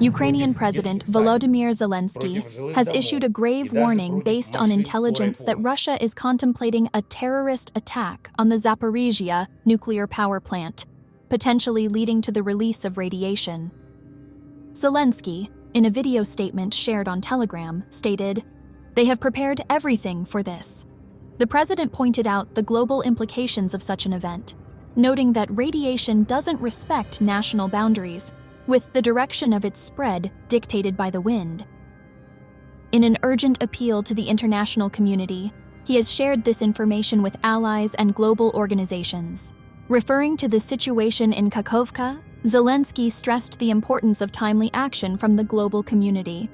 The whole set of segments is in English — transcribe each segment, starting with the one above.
Ukrainian President Volodymyr Zelensky has issued a grave warning based on intelligence that Russia is contemplating a terrorist attack on the Zaporizhzhia nuclear power plant, potentially leading to the release of radiation. Zelensky, in a video statement shared on Telegram, stated, "They have prepared everything for this." The president pointed out the global implications of such an event, noting that radiation doesn't respect national boundaries, with the direction of its spread dictated by the wind. In an urgent appeal to the international community, he has shared this information with allies and global organizations. Referring to the situation in Kakhovka, Zelensky stressed the importance of timely action from the global community.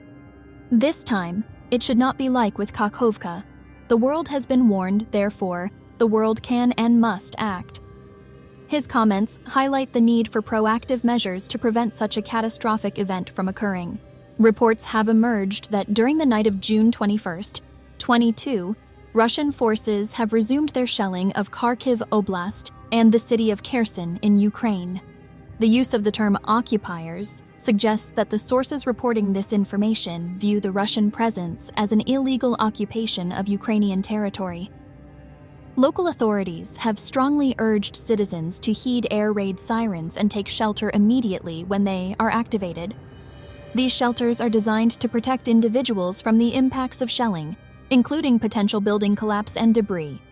This time, it should not be like with Kakhovka. The world has been warned, therefore, the world can and must act. His comments highlight the need for proactive measures to prevent such a catastrophic event from occurring. Reports have emerged that during the night of June 21, 2022, Russian forces have resumed their shelling of Kharkiv Oblast and the city of Kherson in Ukraine. The use of the term occupiers suggests that the sources reporting this information view the Russian presence as an illegal occupation of Ukrainian territory. Local authorities have strongly urged citizens to heed air raid sirens and take shelter immediately when they are activated. These shelters are designed to protect individuals from the impacts of shelling, including potential building collapse and debris.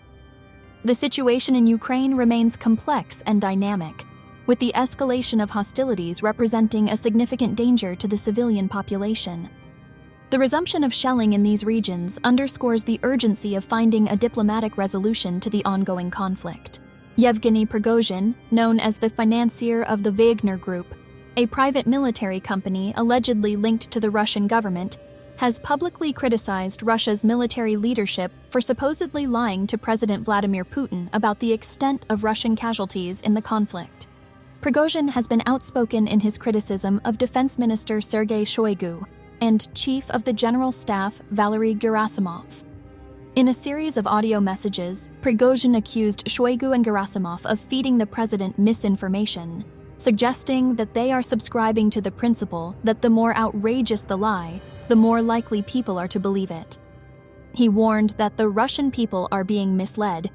The situation in Ukraine remains complex and dynamic, with the escalation of hostilities representing a significant danger to the civilian population. The resumption of shelling in these regions underscores the urgency of finding a diplomatic resolution to the ongoing conflict. Yevgeny Prigozhin, known as the financier of the Wagner Group, a private military company allegedly linked to the Russian government, has publicly criticized Russia's military leadership for supposedly lying to President Vladimir Putin about the extent of Russian casualties in the conflict. Prigozhin has been outspoken in his criticism of Defense Minister Sergei Shoigu and Chief of the General Staff Valery Gerasimov. In a series of audio messages, Prigozhin accused Shoigu and Gerasimov of feeding the president misinformation, suggesting that they are subscribing to the principle that the more outrageous the lie, the more likely people are to believe it. He warned that the Russian people are being misled,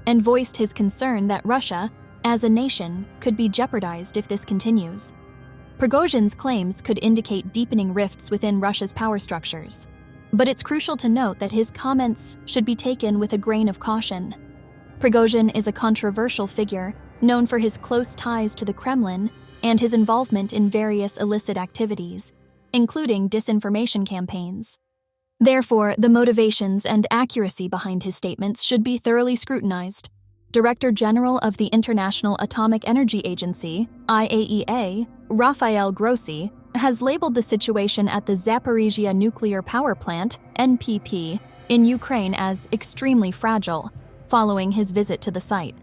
and voiced his concern that Russia, as a nation, could be jeopardized if this continues. Prigozhin's claims could indicate deepening rifts within Russia's power structures, but it's crucial to note that his comments should be taken with a grain of caution. Prigozhin is a controversial figure, known for his close ties to the Kremlin and his involvement in various illicit activities, including disinformation campaigns. Therefore, the motivations and accuracy behind his statements should be thoroughly scrutinized. Director General of the International Atomic Energy Agency, IAEA, Rafael Grossi, has labeled the situation at the Zaporizhzhia nuclear power plant, NPP, in Ukraine as extremely fragile, following his visit to the site.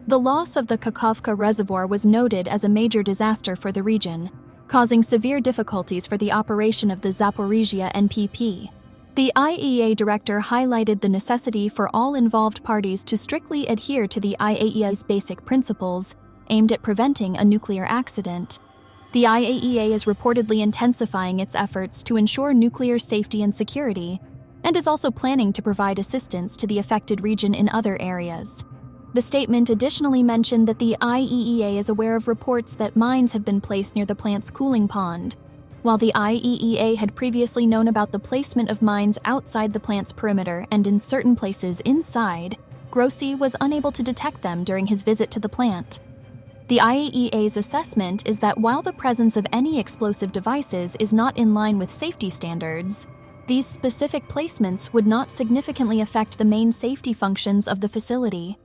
The loss of the Kakhovka reservoir was noted as a major disaster for the region, causing severe difficulties for the operation of the Zaporizhzhia NPP. The IAEA director highlighted the necessity for all involved parties to strictly adhere to the IAEA's basic principles aimed at preventing a nuclear accident. The IAEA is reportedly intensifying its efforts to ensure nuclear safety and security, and is also planning to provide assistance to the affected region in other areas. The statement additionally mentioned that the IAEA is aware of reports that mines have been placed near the plant's cooling pond. While the IAEA had previously known about the placement of mines outside the plant's perimeter and in certain places inside, Grossi was unable to detect them during his visit to the plant. The IAEA's assessment is that while the presence of any explosive devices is not in line with safety standards, these specific placements would not significantly affect the main safety functions of the facility.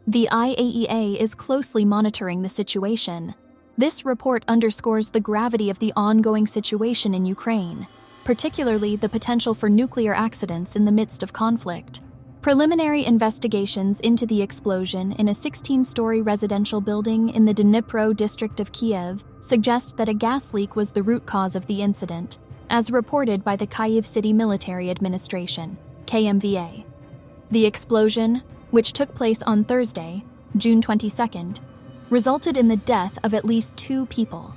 The IAEA is closely monitoring the situation. This report underscores the gravity of the ongoing situation in Ukraine, particularly the potential for nuclear accidents in the midst of conflict. Preliminary investigations into the explosion in a 16-story residential building in the Dnipro district of Kyiv suggest that a gas leak was the root cause of the incident, as reported by the Kyiv City Military Administration, KMVA. The explosion, which took place on Thursday, June 22nd, resulted in the death of at least 2 people.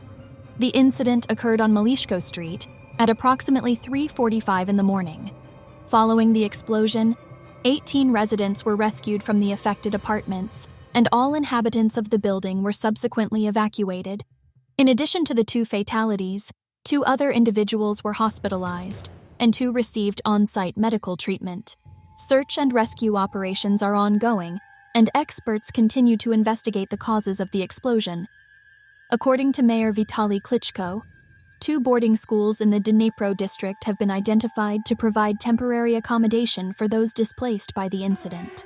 The incident occurred on Malishko Street at approximately 3:45 in the morning. Following the explosion, 18 residents were rescued from the affected apartments, and all inhabitants of the building were subsequently evacuated. In addition to the 2 fatalities, 2 other individuals were hospitalized, and 2 received on-site medical treatment. Search and rescue operations are ongoing, and experts continue to investigate the causes of the explosion. According to Mayor Vitaly Klitschko, 2 boarding schools in the Dnipro district have been identified to provide temporary accommodation for those displaced by the incident.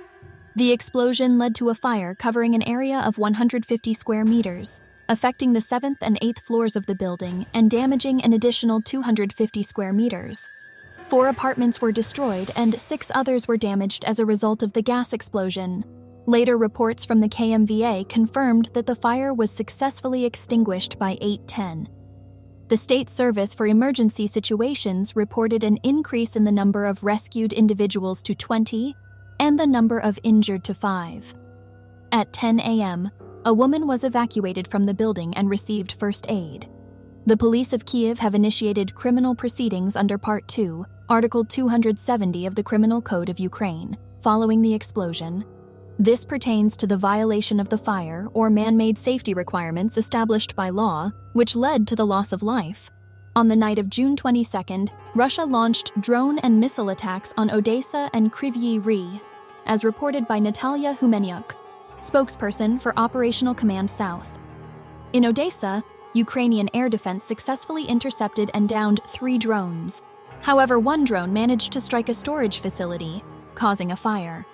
The explosion led to a fire covering an area of 150 square meters, affecting the 7th and 8th floors of the building and damaging an additional 250 square meters. 4 apartments were destroyed and 6 others were damaged as a result of the gas explosion. Later reports from the KMVA confirmed that the fire was successfully extinguished by 8:10. The State Service for Emergency Situations reported an increase in the number of rescued individuals to 20 and the number of injured to 5. At 10 a.m., a woman was evacuated from the building and received first aid. The police of Kyiv have initiated criminal proceedings under Part 2, Article 270 of the Criminal Code of Ukraine, following the explosion. This pertains to the violation of the fire or man-made safety requirements established by law, which led to the loss of life. On the night of June 22nd, Russia launched drone and missile attacks on Odessa and Kryvyi Rih, as reported by Natalia Humenyuk, spokesperson for Operational Command South. In Odessa, Ukrainian air defense successfully intercepted and downed 3 drones. However, 1 drone managed to strike a storage facility, causing a fire.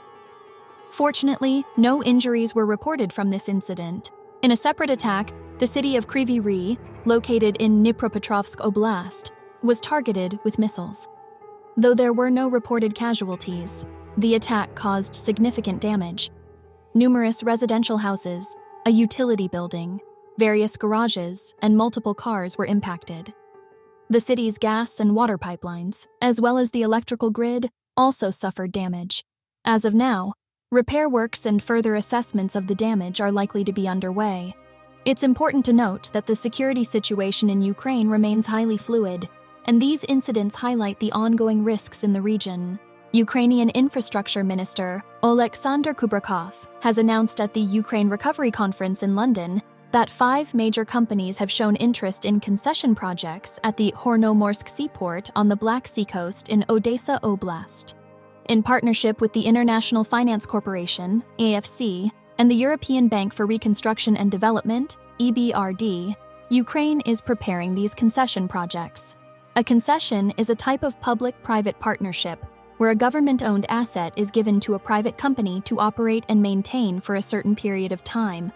Fortunately, no injuries were reported from this incident. In a separate attack, the city of Kryvyi Rih, located in Dnipropetrovsk Oblast, was targeted with missiles. Though there were no reported casualties, the attack caused significant damage. Numerous residential houses, a utility building, various garages, and multiple cars were impacted. The city's gas and water pipelines, as well as the electrical grid, also suffered damage. As of now, repair works and further assessments of the damage are likely to be underway. It's important to note that the security situation in Ukraine remains highly fluid, and these incidents highlight the ongoing risks in the region. Ukrainian Infrastructure Minister Oleksandr Kubrakov has announced at the Ukraine Recovery Conference in London that 5 major companies have shown interest in concession projects at the Hornomorsk seaport on the Black Sea coast in Odessa Oblast. In partnership with the International Finance Corporation, AFC, and the European Bank for Reconstruction and Development, EBRD, Ukraine is preparing these concession projects. A concession is a type of public-private partnership where a government-owned asset is given to a private company to operate and maintain for a certain period of time.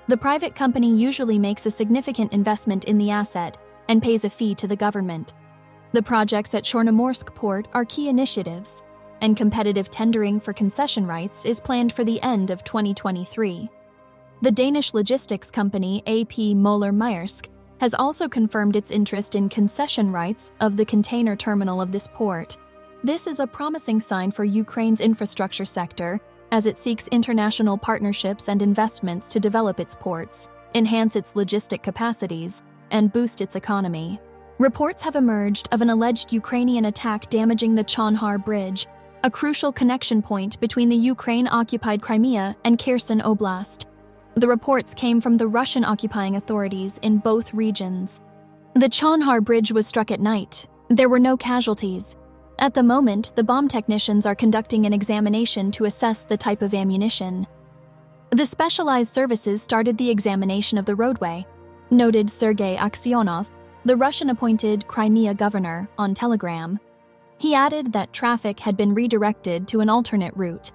The private company usually makes a significant investment in the asset and pays a fee to the government. The projects at Chornomorsk Port are key initiatives, and competitive tendering for concession rights is planned for the end of 2023. The Danish logistics company AP Møller-Maersk has also confirmed its interest in concession rights of the container terminal of this port. This is a promising sign for Ukraine's infrastructure sector as it seeks international partnerships and investments to develop its ports, enhance its logistic capacities, and boost its economy. Reports have emerged of an alleged Ukrainian attack damaging the Chonhar Bridge, a crucial connection point between the Ukraine-occupied Crimea and Kherson Oblast. The reports came from the Russian occupying authorities in both regions. The Chonhar Bridge was struck at night. There were no casualties. At the moment, the bomb technicians are conducting an examination to assess the type of ammunition. The specialized services started the examination of the roadway, noted Sergei Aksyonov, the Russian-appointed Crimea governor, on Telegram. He added that traffic had been redirected to an alternate route.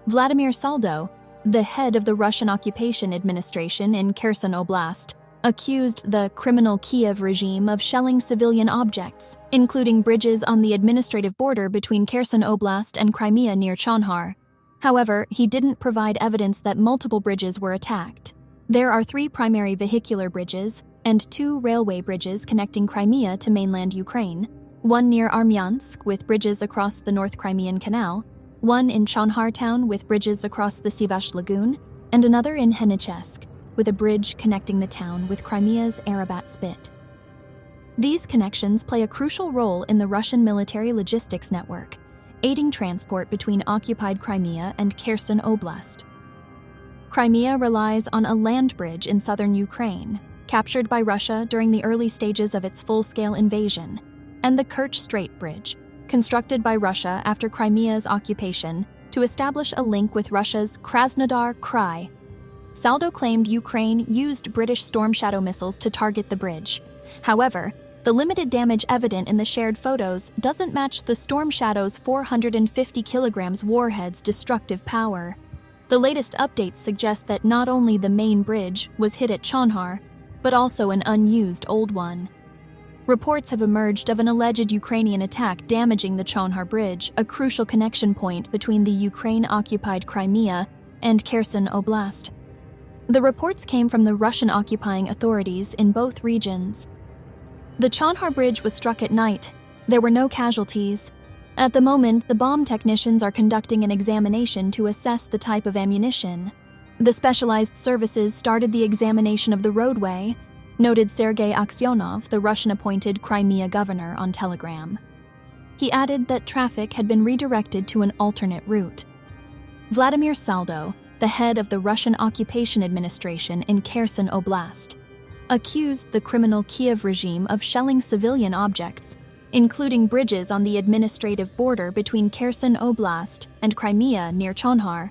Vladimir Saldo, the head of the Russian occupation administration in Kherson Oblast, accused the criminal Kyiv regime of shelling civilian objects, including bridges on the administrative border between Kherson Oblast and Crimea near Chonhar. However, he didn't provide evidence that multiple bridges were attacked. There are 3 primary vehicular bridges and 2 railway bridges connecting Crimea to mainland Ukraine, one near Armyansk with bridges across the North Crimean Canal, one in Chonhar town with bridges across the Sivash Lagoon, and another in Henichesk, with a bridge connecting the town with Crimea's Arabat Spit. These connections play a crucial role in the Russian military logistics network, aiding transport between occupied Crimea and Kherson Oblast. Crimea relies on a land bridge in southern Ukraine, captured by Russia during the early stages of its full-scale invasion, and the Kerch Strait Bridge, constructed by Russia after Crimea's occupation to establish a link with Russia's Krasnodar Krai. Saldo claimed Ukraine used British Storm Shadow missiles to target the bridge. However, the limited damage evident in the shared photos doesn't match the Storm Shadow's 450 kilograms warhead's destructive power. The latest updates suggest that not only the main bridge was hit at Chonhar, but also an unused old one. Reports have emerged of an alleged Ukrainian attack damaging the Chonhar Bridge, a crucial connection point between the Ukraine-occupied Crimea and Kherson Oblast. The reports came from the Russian-occupying authorities in both regions. The Chonhar Bridge was struck at night. There were no casualties. At the moment, the bomb technicians are conducting an examination to assess the type of ammunition. The specialized services started the examination of the roadway, noted Sergei Aksyonov, the Russian-appointed Crimea governor, on Telegram. He added that traffic had been redirected to an alternate route. Vladimir Saldo, the head of the Russian Occupation Administration in Kherson Oblast, accused the criminal Kyiv regime of shelling civilian objects, including bridges on the administrative border between Kherson Oblast and Crimea near Chonhar.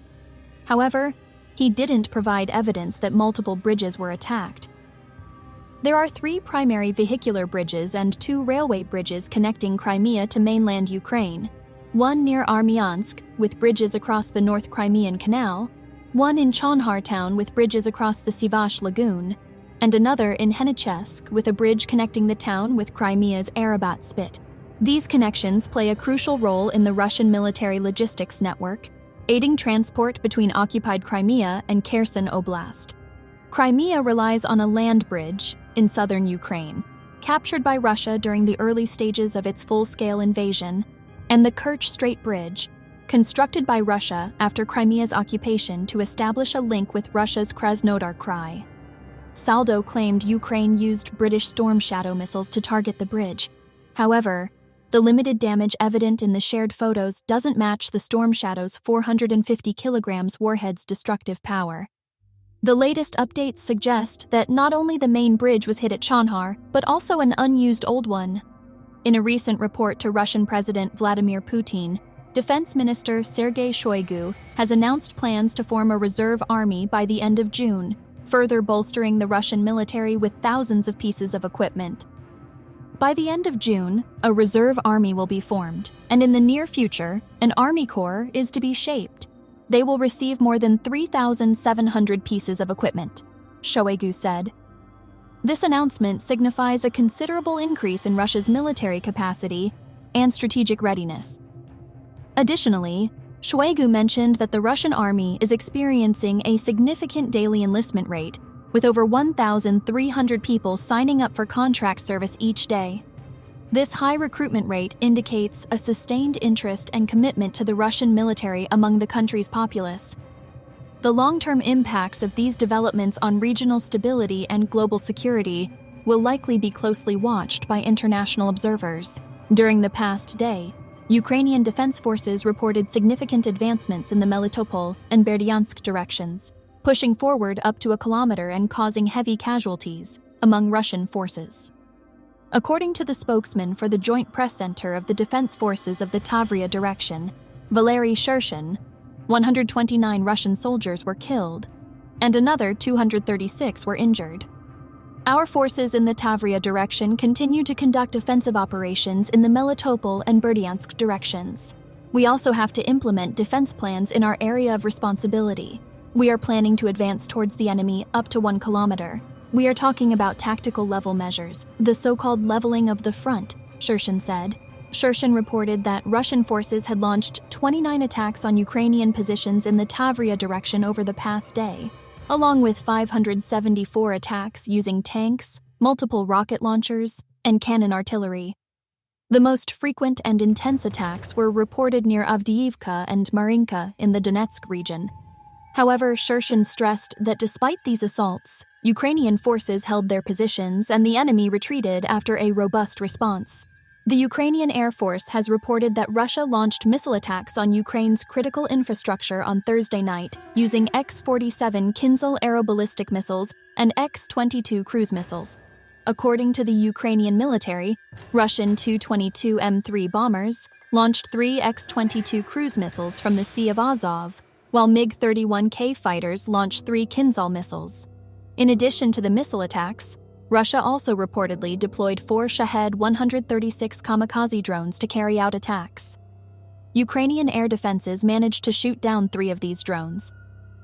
However, he didn't provide evidence that multiple bridges were attacked. There are 3 primary vehicular bridges and 2 railway bridges connecting Crimea to mainland Ukraine, one near Armyansk with bridges across the North Crimean Canal, one in Chonhar town with bridges across the Sivash Lagoon, and another in Henichesk with a bridge connecting the town with Crimea's Arabat Spit. These connections play a crucial role in the Russian military logistics network, aiding transport between occupied Crimea and Kherson Oblast. Crimea relies on a land bridge in southern Ukraine, captured by Russia during the early stages of its full-scale invasion, and the Kerch Strait Bridge, constructed by Russia after Crimea's occupation to establish a link with Russia's Krasnodar Krai. Saldo claimed Ukraine used British Storm Shadow missiles to target the bridge. However, the limited damage evident in the shared photos doesn't match the Storm Shadow's 450 kilograms warhead's destructive power. The latest updates suggest that not only the main bridge was hit at Chonhar, but also an unused old one. In a recent report to Russian President Vladimir Putin, Defense Minister Sergei Shoigu has announced plans to form a reserve army by the end of June, further bolstering the Russian military with thousands of pieces of equipment. By the end of June, a reserve army will be formed, and in the near future, an army corps is to be shaped. They will receive more than 3,700 pieces of equipment, Shoigu said. This announcement signifies a considerable increase in Russia's military capacity and strategic readiness. Additionally, Shoigu mentioned that the Russian army is experiencing a significant daily enlistment rate, with over 1,300 people signing up for contract service each day. This high recruitment rate indicates a sustained interest and commitment to the Russian military among the country's populace. The long-term impacts of these developments on regional stability and global security will likely be closely watched by international observers. During the past day, Ukrainian Defense Forces reported significant advancements in the Melitopol and Berdyansk directions, pushing forward up to a kilometer and causing heavy casualties among Russian forces. According to the spokesman for the Joint Press Center of the Defense Forces of the Tavria direction, Valery Shershin, 129 Russian soldiers were killed, and another 236 were injured. Our forces in the Tavria direction continue to conduct offensive operations in the Melitopol and Berdyansk directions. We also have to implement defense plans in our area of responsibility. We are planning to advance towards the enemy up to 1 kilometer. We are talking about tactical level measures, the so-called leveling of the front, Shershin said. Shershin reported that Russian forces had launched 29 attacks on Ukrainian positions in the Tavria direction over the past day, along with 574 attacks using tanks, multiple rocket launchers, and cannon artillery. The most frequent and intense attacks were reported near Avdiivka and Marinka in the Donetsk region. However, Shershin stressed that despite these assaults, Ukrainian forces held their positions and the enemy retreated after a robust response. The Ukrainian Air Force has reported that Russia launched missile attacks on Ukraine's critical infrastructure on Thursday night using X-47 Kinzhal aeroballistic missiles and X-22 cruise missiles. According to the Ukrainian military, Russian Tu-22 M3 bombers launched 3 X-22 cruise missiles from the Sea of Azov, while MiG-31K fighters launched 3 Kinzhal missiles. In addition to the missile attacks, Russia also reportedly deployed 4 Shahed 136 kamikaze drones to carry out attacks. Ukrainian air defenses managed to shoot down 3 of these drones.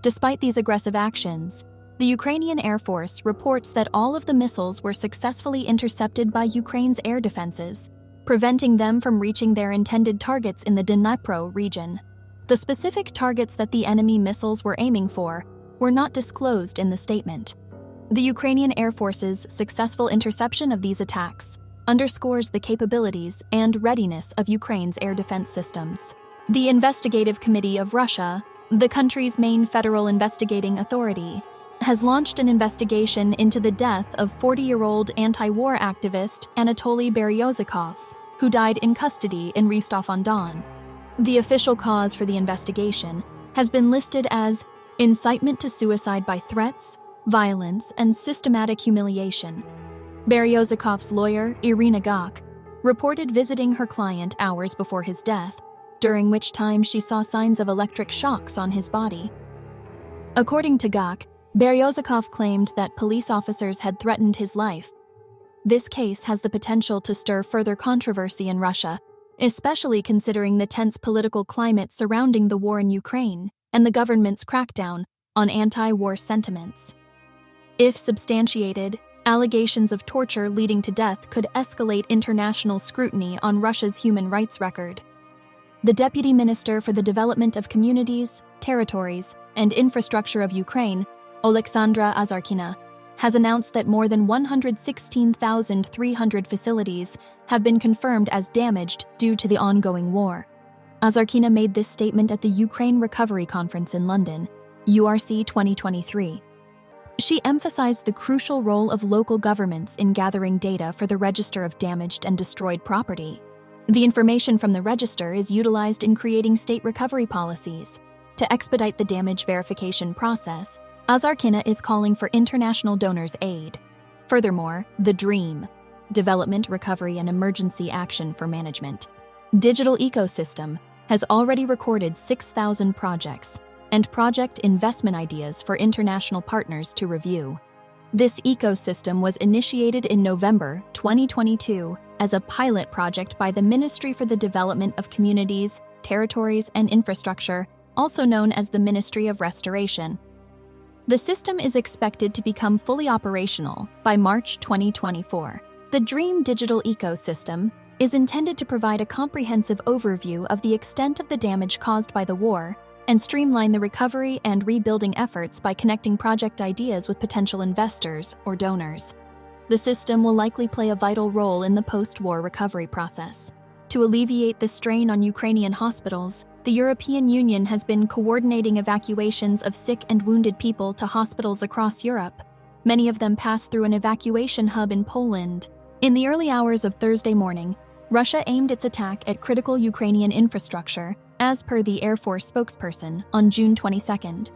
Despite these aggressive actions, the Ukrainian Air Force reports that all of the missiles were successfully intercepted by Ukraine's air defenses, preventing them from reaching their intended targets in the Dnipro region. The specific targets that the enemy missiles were aiming for were not disclosed in the statement. The Ukrainian Air Force's successful interception of these attacks underscores the capabilities and readiness of Ukraine's air defense systems. The Investigative Committee of Russia, the country's main federal investigating authority, has launched an investigation into the death of 40-year-old anti-war activist Anatoly Beryozikov, who died in custody in Rostov-on-Don. The official cause for the investigation has been listed as incitement to suicide by threats, violence, and systematic humiliation. Beryozikov's lawyer, Irina Gok, reported visiting her client hours before his death, during which time she saw signs of electric shocks on his body. According to Gok, Beryozikov claimed that police officers had threatened his life. This case has the potential to stir further controversy in Russia, especially considering the tense political climate surrounding the war in Ukraine and the government's crackdown on anti-war sentiments. If substantiated, allegations of torture leading to death could escalate international scrutiny on Russia's human rights record. The Deputy Minister for the Development of Communities, Territories, and Infrastructure of Ukraine, Oleksandra Azarkina, has announced that more than 116,300 facilities have been confirmed as damaged due to the ongoing war. Azarkina made this statement at the Ukraine Recovery Conference in London, URC 2023. She emphasized the crucial role of local governments in gathering data for the register of damaged and destroyed property. The information from the register is utilized in creating state recovery policies. To expedite the damage verification process, Azarkina is calling for international donors' aid. Furthermore, the DREAM, Development, Recovery, and Emergency Action for Management, digital ecosystem has already recorded 6,000 projects and project investment ideas for international partners to review. This ecosystem was initiated in November 2022 as a pilot project by the Ministry for the Development of Communities, Territories, and Infrastructure, also known as the Ministry of Restoration. The system is expected to become fully operational by March 2024. The DREAM digital ecosystem is intended to provide a comprehensive overview of the extent of the damage caused by the war and streamline the recovery and rebuilding efforts by connecting project ideas with potential investors or donors. The system will likely play a vital role in the post-war recovery process. To alleviate the strain on Ukrainian hospitals, the European Union has been coordinating evacuations of sick and wounded people to hospitals across Europe. Many of them pass through an evacuation hub in Poland. In the early hours of Thursday morning, Russia aimed its attack at critical Ukrainian infrastructure, as per the Air Force spokesperson, on June 22nd.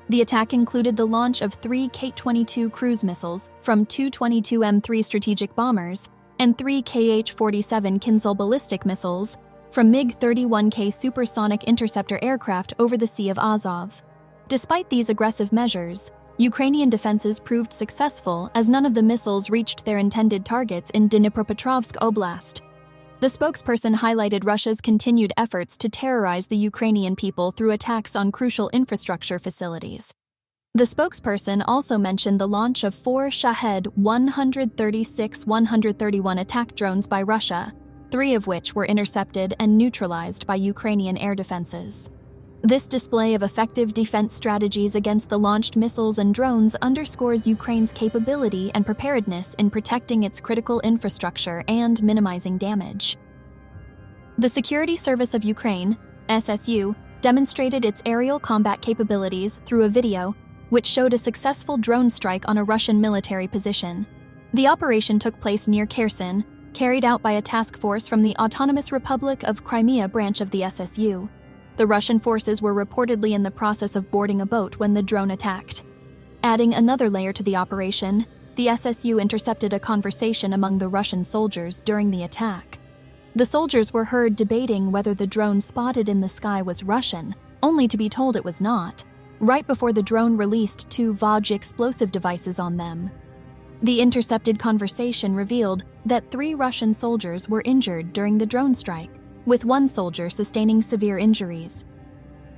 The attack included the launch of 3 Kate-22 cruise missiles from Tu-22 M3 strategic bombers and 3 Kh-47 Kinzhal ballistic missiles from MiG-31K supersonic interceptor aircraft over the Sea of Azov. Despite these aggressive measures, Ukrainian defenses proved successful as none of the missiles reached their intended targets in Dnipropetrovsk Oblast. The spokesperson highlighted Russia's continued efforts to terrorize the Ukrainian people through attacks on crucial infrastructure facilities. The spokesperson also mentioned the launch of 4 Shahed 136-131 attack drones by Russia, 3 of which were intercepted and neutralized by Ukrainian air defenses. This display of effective defense strategies against the launched missiles and drones underscores Ukraine's capability and preparedness in protecting its critical infrastructure and minimizing damage. The Security Service of Ukraine, SSU, demonstrated its aerial combat capabilities through a video which showed a successful drone strike on a Russian military position. The operation took place near Kherson, carried out by a task force from the Autonomous Republic of Crimea branch of the SSU. The Russian forces were reportedly in the process of boarding a boat when the drone attacked. Adding another layer to the operation, the SSU intercepted a conversation among the Russian soldiers during the attack. The soldiers were heard debating whether the drone spotted in the sky was Russian, only to be told it was not, right before the drone released 2 Vaj explosive devices on them. The intercepted conversation revealed that 3 Russian soldiers were injured during the drone strike, with 1 soldier sustaining severe injuries.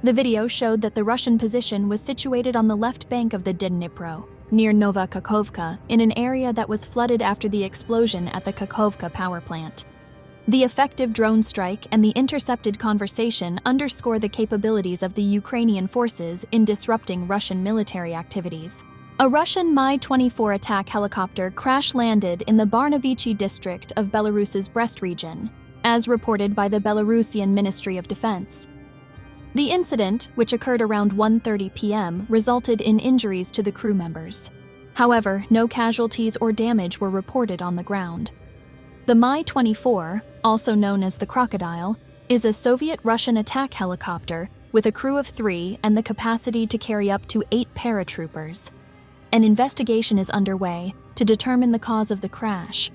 The video showed that the Russian position was situated on the left bank of the Dnipro, near Nova Kakhovka, in an area that was flooded after the explosion at the Kakhovka power plant. The effective drone strike and the intercepted conversation underscore the capabilities of the Ukrainian forces in disrupting Russian military activities. A Russian Mi-24 attack helicopter crash-landed in the Barnavichi district of Belarus's Brest region, as reported by the Belarusian Ministry of Defense. The incident, which occurred around 1:30 p.m., resulted in injuries to the crew members. However, no casualties or damage were reported on the ground. The Mi-24, also known as the Crocodile, is a Soviet-Russian attack helicopter with a crew of 3 and the capacity to carry up to 8 paratroopers. An investigation is underway to determine the cause of the crash.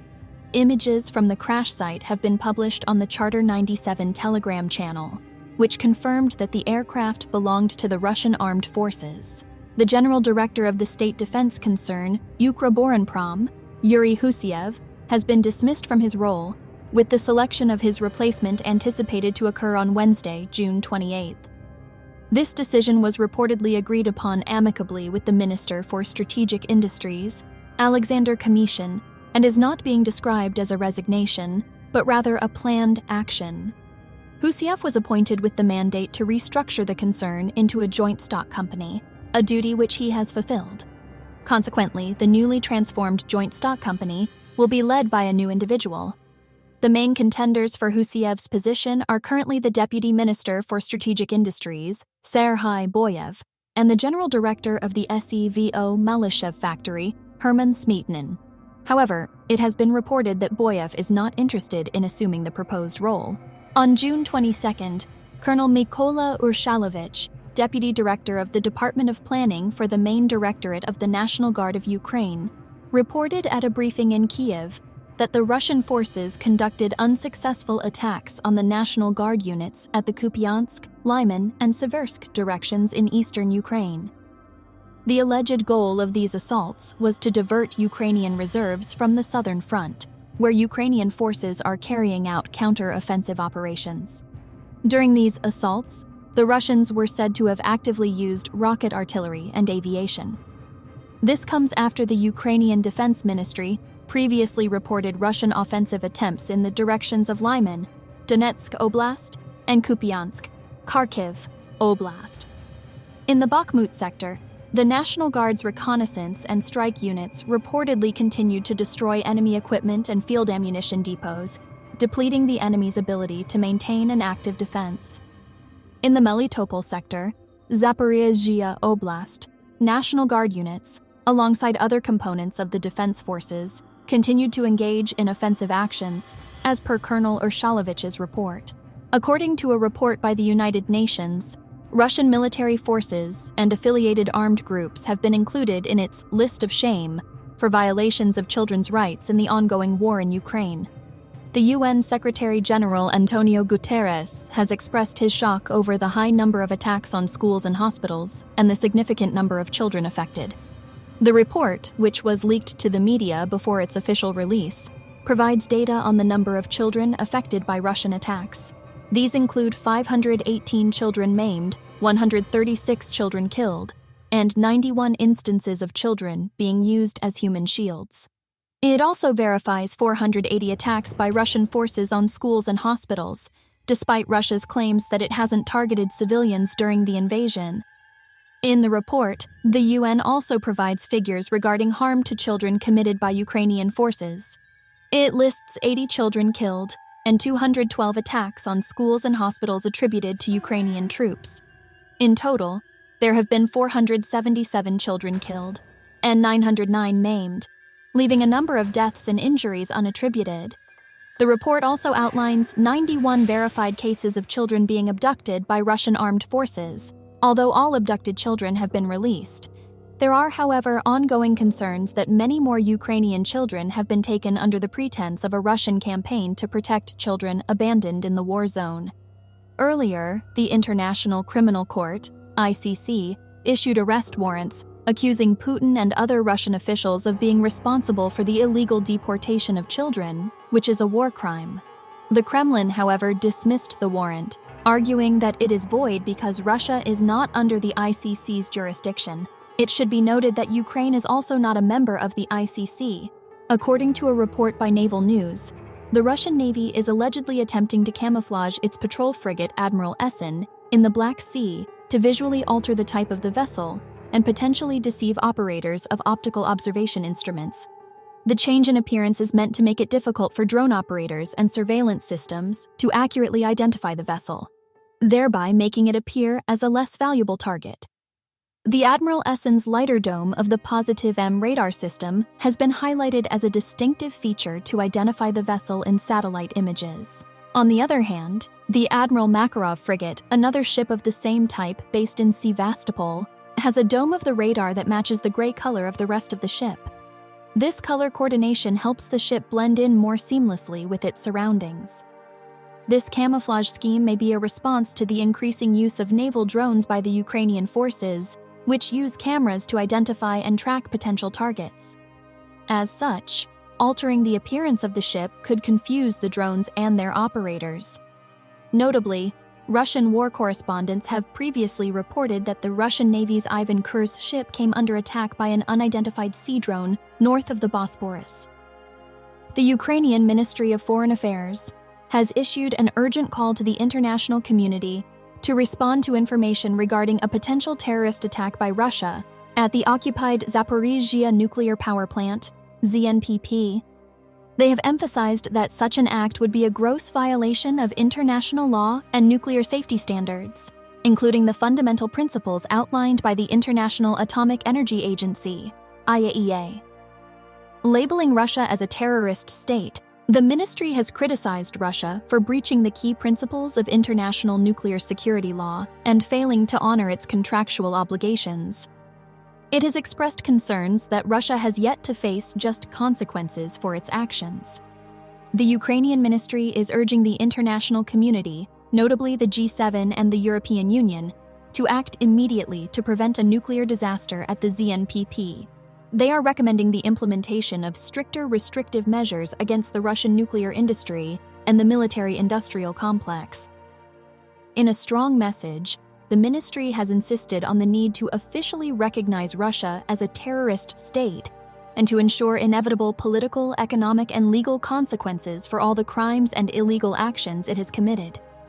Images from the crash site have been published on the Charter 97 Telegram channel, which confirmed that the aircraft belonged to the Russian armed forces. The general director of the state defense concern, Ukroboronprom, Yuri Husiev, has been dismissed from his role, with the selection of his replacement anticipated to occur on Wednesday, June 28th. This decision was reportedly agreed upon amicably with the Minister for Strategic Industries, Alexander Kamyshin, and is not being described as a resignation, but rather a planned action. Husiev was appointed with the mandate to restructure the concern into a joint stock company, a duty which he has fulfilled. Consequently, the newly transformed joint stock company will be led by a new individual. The main contenders for Husiev's position are currently the Deputy Minister for Strategic Industries, Serhiy Boyev, and the General Director of the SEVO Malyshev factory, Herman Smetnin. However, it has been reported that Boyev is not interested in assuming the proposed role. On June 22nd, Colonel Mykola Urshalovich, Deputy Director of the Department of Planning for the Main Directorate of the National Guard of Ukraine, reported at a briefing in Kyiv that the Russian forces conducted unsuccessful attacks on the National Guard units at the Kupiansk, Lyman, and Seversk directions in eastern Ukraine. The alleged goal of these assaults was to divert Ukrainian reserves from the southern front, where Ukrainian forces are carrying out counter-offensive operations. During these assaults, the Russians were said to have actively used rocket artillery and aviation. This comes after the Ukrainian Defense Ministry previously reported Russian offensive attempts in the directions of Lyman, Donetsk Oblast, and Kupiansk, Kharkiv Oblast. In the Bakhmut sector, the National Guard's reconnaissance and strike units reportedly continued to destroy enemy equipment and field ammunition depots, depleting the enemy's ability to maintain an active defense. In the Melitopol sector, Zaporizhzhia Oblast, National Guard units, alongside other components of the defense forces, continued to engage in offensive actions, as per Colonel Urshalovich's report. According to a report by the United Nations, Russian military forces and affiliated armed groups have been included in its list of shame for violations of children's rights in the ongoing war in Ukraine. The UN Secretary-General Antonio Guterres has expressed his shock over the high number of attacks on schools and hospitals and the significant number of children affected. The report, which was leaked to the media before its official release, provides data on the number of children affected by Russian attacks. These include 518 children maimed, 136 children killed, and 91 instances of children being used as human shields. It also verifies 480 attacks by Russian forces on schools and hospitals, despite Russia's claims that it hasn't targeted civilians during the invasion. In the report, the UN also provides figures regarding harm to children committed by Ukrainian forces. It lists 80 children killed and 212 attacks on schools and hospitals attributed to Ukrainian troops. In total, there have been 477 children killed and 909 maimed, leaving a number of deaths and injuries unattributed. The report also outlines 91 verified cases of children being abducted by Russian armed forces, although all abducted children have been released. There are, however, ongoing concerns that many more Ukrainian children have been taken under the pretense of a Russian campaign to protect children abandoned in the war zone. Earlier, the International Criminal Court, ICC, issued arrest warrants, accusing Putin and other Russian officials of being responsible for the illegal deportation of children, which is a war crime. The Kremlin, however, dismissed the warrant, arguing that it is void because Russia is not under the ICC's jurisdiction. It should be noted that Ukraine is also not a member of the ICC. According to a report by Naval News, the Russian Navy is allegedly attempting to camouflage its patrol frigate Admiral Essen in the Black Sea to visually alter the type of the vessel and potentially deceive operators of optical observation instruments. The change in appearance is meant to make it difficult for drone operators and surveillance systems to accurately identify the vessel, thereby making it appear as a less valuable target. The Admiral Essen's lighter dome of the Positive M radar system has been highlighted as a distinctive feature to identify the vessel in satellite images. On the other hand, the Admiral Makarov frigate, another ship of the same type based in Sevastopol, has a dome of the radar that matches the gray color of the rest of the ship. This color coordination helps the ship blend in more seamlessly with its surroundings. This camouflage scheme may be a response to the increasing use of naval drones by the Ukrainian forces, which use cameras to identify and track potential targets. As such, altering the appearance of the ship could confuse the drones and their operators. Notably, Russian war correspondents have previously reported that the Russian Navy's Ivan Kurs ship came under attack by an unidentified sea drone north of the Bosporus. The Ukrainian Ministry of Foreign Affairs has issued an urgent call to the international community to respond to information regarding a potential terrorist attack by Russia at the occupied Zaporizhzhia nuclear power plant, ZNPP. They have emphasized that such an act would be a gross violation of international law and nuclear safety standards, including the fundamental principles outlined by the International Atomic Energy Agency, IAEA. Labeling Russia as a terrorist state, the ministry has criticized Russia for breaching the key principles of international nuclear security law and failing to honor its contractual obligations. It has expressed concerns that Russia has yet to face just consequences for its actions. The Ukrainian ministry is urging the international community, notably the G7 and the European Union, to act immediately to prevent a nuclear disaster at the ZNPP. They are recommending the implementation of stricter restrictive measures against the Russian nuclear industry and the military-industrial complex. In a strong message, the ministry has insisted on the need to officially recognize Russia as a terrorist state and to ensure inevitable political, economic, and legal consequences for all the crimes and illegal actions it has committed.